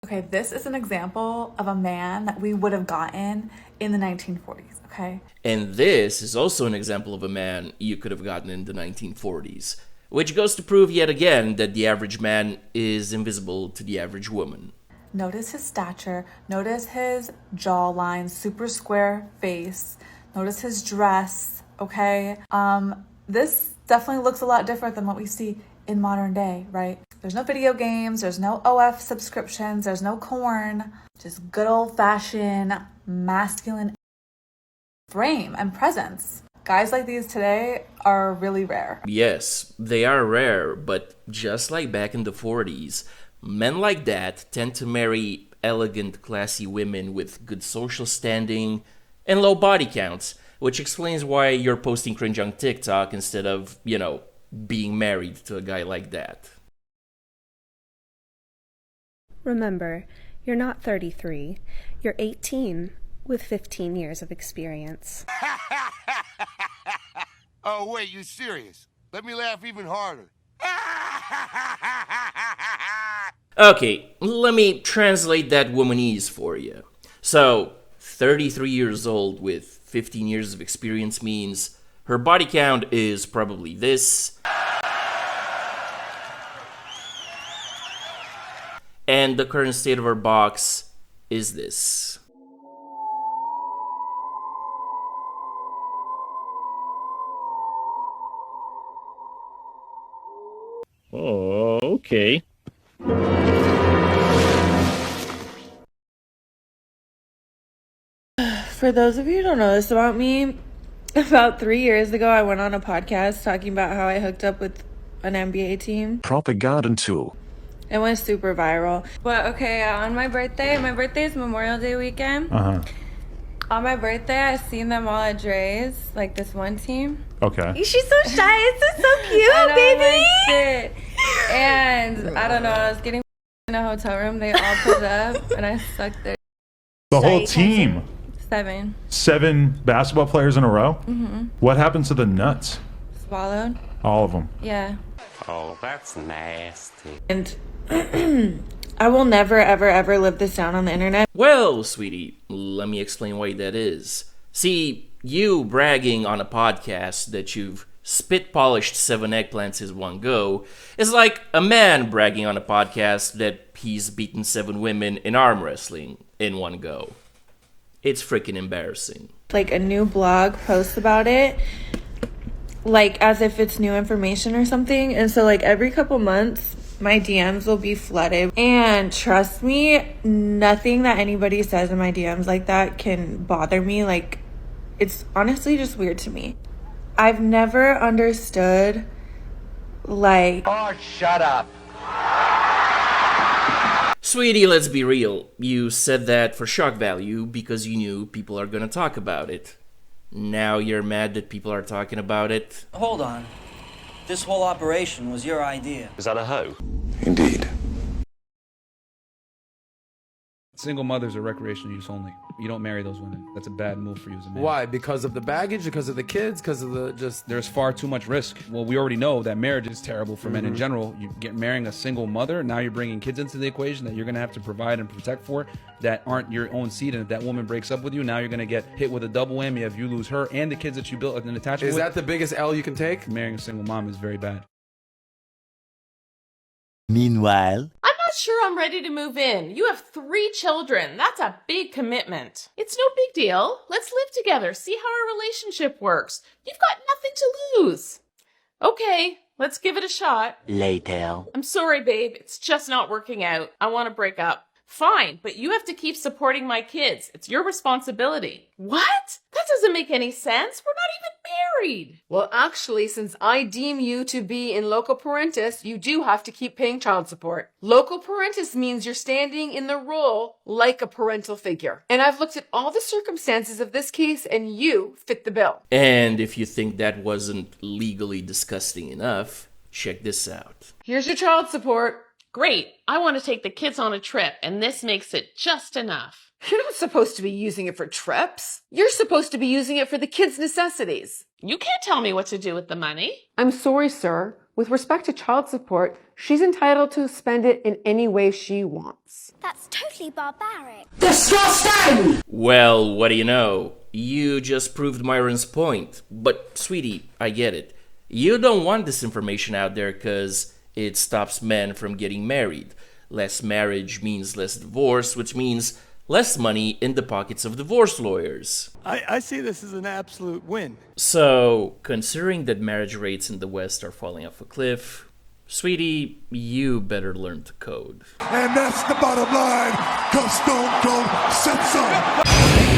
Okay, this is an example of a man that we would have gotten in the 1940s, okay? And this is also an example of a man you could have gotten in the 1940s, which goes to prove yet again that the average man is invisible to the average woman. Notice his stature, notice his jawline, super square face, notice his dress, okay? This definitely looks a lot different than what we see in modern day, right? There's no video games, there's no OF subscriptions, there's no corn, just good old-fashioned masculine frame and presence. Guys like these today are really rare. Yes, they are rare, but just like back in the 40s, men like that tend to marry elegant, classy women with good social standing and low body counts, which explains why you're posting cringe on TikTok instead of, being married to a guy like that. Remember, you're not 33, you're 18 with 15 years of experience. Oh, wait, you serious? Let me laugh even harder. Okay, let me translate that womanese for you. So, 33 years old with 15 years of experience means her body count is probably this. And the current state of her box is this. Oh, okay. For those of you who don't know this about me, about 3 years ago, I went on a podcast talking about how I hooked up with an NBA team. Propaganda tool. It went super viral. But okay, on my birthday is Memorial Day weekend. On my birthday, I seen them all at Dre's, like this one team. Okay. She's so shy. This is so cute, baby. Like, shit. And I don't know, I was getting in a hotel room. They all pulled up, and I sucked their. The whole team. 7. 7 basketball players in a row? Mm-hmm. What happened to the nuts? Swallowed. All of them. Yeah. Oh, that's nasty. And I will never, ever, ever live this down on the internet. Well, sweetie, let me explain why that is. See, you bragging on a podcast that you've spit-polished 7 eggplants in one go is like a man bragging on a podcast that he's beaten 7 women in arm wrestling in one go. It's freaking embarrassing. Like a new blog post about it, like as if it's new information or something. And so like every couple months, my DMs will be flooded. And trust me, nothing that anybody says in my DMs like that can bother me. Like, it's honestly just weird to me. I've never understood, like... Oh, shut up. Sweetie, let's be real. You said that for shock value because you knew people are gonna talk about it. Now you're mad that people are talking about it? Hold on. This whole operation was your idea. Is that a hoe? Indeed. Single mothers are recreational use only. You don't marry those women. That's a bad move for you as a man. Why? Because of the baggage? Because of the kids? Because of the just... There's far too much risk. Well, we already know that marriage is terrible for men in general. You get marrying a single mother, now you're bringing kids into the equation that you're going to have to provide and protect for that aren't your own seed. And if that woman breaks up with you, now you're going to get hit with a double whammy if you lose her and the kids that you built an attachment with. Is that the biggest L you can take? Marrying a single mom is very bad. Meanwhile... I'm not sure I'm ready to move in. You have 3 children. That's a big commitment. It's no big deal. Let's live together, see how our relationship works. You've got nothing to lose. Okay, let's give it a shot. Later. I'm sorry, babe. It's just not working out. I want to break up. Fine, but you have to keep supporting my kids. It's your responsibility. What? That doesn't make any sense. We're not even married. Well, actually, since I deem you to be in loco parentis, you do have to keep paying child support. Loco parentis means you're standing in the role like a parental figure. And I've looked at all the circumstances of this case, and you fit the bill. And if you think that wasn't legally disgusting enough, check this out. Here's your child support. Great. I want to take the kids on a trip, and this makes it just enough. You're not supposed to be using it for trips. You're supposed to be using it for the kids' necessities. You can't tell me what to do with the money. I'm sorry, sir. With respect to child support, she's entitled to spend it in any way she wants. That's totally barbaric. Disgusting! Well, what do you know? You just proved Myron's point. But, sweetie, I get it. You don't want this information out there because it stops men from getting married. Less marriage means less divorce, which means less money in the pockets of divorce lawyers. I see this as an absolute win. So, considering that marriage rates in the West are falling off a cliff, sweetie, you better learn to code. And that's the bottom line, 'cause Stone Cold said so.